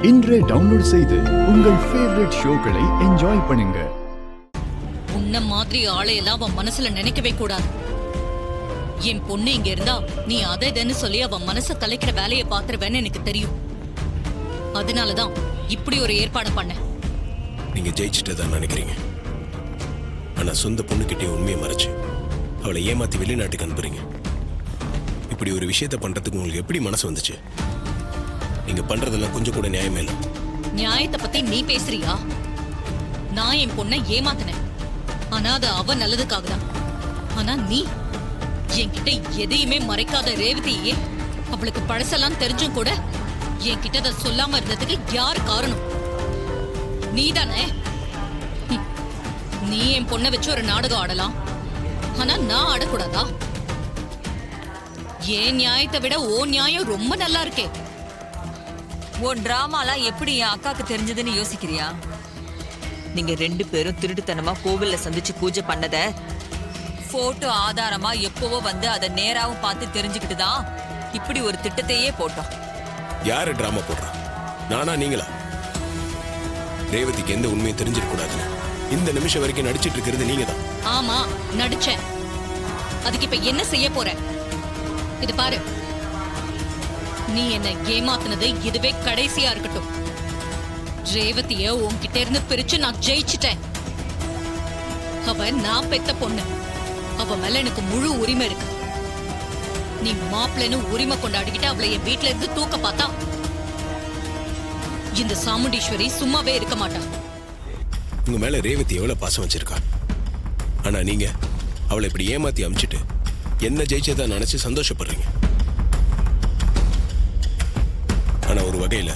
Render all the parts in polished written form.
இன்றே டவுன்லோட் செய்து உங்கள் ஃபேவரட் ஷோக்களை என்ஜாய் பண்ணுங்க. உன்ன மாதிரி ஆளையெல்லாம் அவன் மனசுல நினைக்கவே கூடாது. என் பொண்ணு இங்க இருந்தா நீ அதை இதுன்னு சொல்லி அவன் மனசை கலைக்கிற வேலையை பாத்துருவேன்னு எனக்கு தெரியும். அதனாலதான் இப்படி ஒரு ஏற்பாடு பண்ண. நீங்க ஜெயிச்சுட்டதான் நினைக்கிறீங்க. ஆனா சொந்த பொண்ணுகிட்டே உண்மையை மறைச்சு அவளை ஏமாத்தி வெளிநாட்டுக்கு அனுப்புறீங்க. இப்படி ஒரு விஷயத்த பண்றதுக்கு உங்களுக்கு எப்படி மனசு வந்துச்சு? நீங்க பண்றதெல்லாம் கொஞ்சம் கூட நியாயமே இல்லை. நியாயத்தை பத்தி நீ பேசுறியா? நான் என் பொண்ணை ஏமாத்தினேன். ஆனா அது அவ நல்லதுக்காக தான். ஆனா நீ என்கிட்ட எதையுமே மறைக்காத ரேவதியே அவளுக்கு பழசெல்லாம் தெரிஞ்சும் கூட என்கிட்ட அதை சொல்லாம இருந்ததுக்கு யாரு காரணம்? நீதானே? நீ என் பொண்ணை வச்சு ஒரு நாடகம் ஆடலாம், ஆனா நான் ஆடக்கூடாதா? ஏன் நியாயத்தை விட ஓ நியாயம் ரொம்ப நல்லா இருக்கே. உன் டிராமாலாம் எப்படி என் அக்காக்கு தெரிஞ்சதுன்னு யோசிக்கிறியா? நீங்க 2 பேரும் திருட்டுத்தனமா கோவில்ல சந்திச்சு பூஜை பண்ணத போட்டோ ஆதாரமா எப்பவோ வந்து அதை நேராவும் பார்த்து தெரிஞ்சுக்கிட்டு தான் இப்படி ஒரு திட்டத்தையே போட்டோம். யாரு டிராமா போடுறா? நானா நீங்களா? ரேவதிக்கு எந்த உண்மையும் தெரிஞ்சிடக் கூடாதுன்னு இந்த நிமிஷம் வரைக்கும் நடிச்சிட்டு இருக்கிறது நீங்க தான். ஆமா, நடிச்சேன். அதுக்கு இப்ப என்ன செய்ய போற? இது பாரு, நீ என்ன ஏமாத்தினது இதுவே கடைசியா இருக்கட்டும். ரேவதிய உன்கிட்ட இருந்து பிரிச்சு நான் ஜெயிச்சிட்டேன். அவ நான் பெத்த பொண்ணு. அவ மேல எனக்கு முழு உரிமை இருக்கு. நீ மாப்பிள்ளைன்னு உரிமை கொண்டாடிக்கிட்டு அவளை என் வீட்டுல இருந்து தூக்க பார்த்தா இந்த சாமுண்டீஸ்வரி சும்மாவே இருக்க மாட்டா. உங்க மேல ரேவதி எவ்வளவு பாசம் வச்சிருக்கா. ஆனா நீங்க அவளை இப்படி ஏமாத்தி அமிச்சிட்டு என்ன ஜெயிச்சதா நினைச்சு சந்தோஷப்படுறீங்க. ஆனா ஒரு வகையில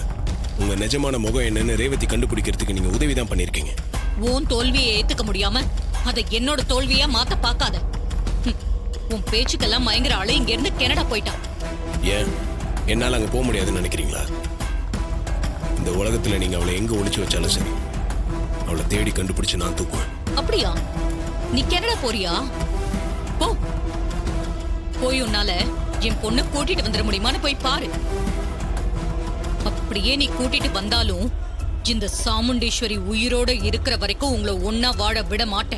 உங்க நிஜமான முகம் என்னன்னு ரேவதி கண்டுபிடிக்கிறதுக்கு நீங்க உதவிதான் பண்ணிருக்கீங்க. உன் தோல்வியை ஏத்துக்க முடியாம அதை என்னோட தோல்வியா மாத்த பாக்காத. உன் பேச்சுக்கெல்லாம் மயங்குற ஆளு இங்க இருந்து கனடா போயிட்டான். ஏன் என்னால அங்க போக முடியாதுன்னு நினைக்கிறீங்களா? இந்த உலகத்துல நீங்க அவளை எங்க ஒளிச்சு வச்சாலும் சரி, அவளை தேடி கண்டுபிடிச்சு நான் தூக்குவேன். அப்படியா? நீ கனடா போறியா? போ. போய் உன்னால என் பொண்ணு கூட்டிட்டு வந்துட முடியுமான்னு போய் பாரு. அப்படியே நீ கூட்டிட்டு வந்தாலும் இந்த சாமுண்டீஸ்வரி உயிரோட இருக்கிற வரைக்கும் உங்களை ஒன்னா வாழ விட மாட்டேன்.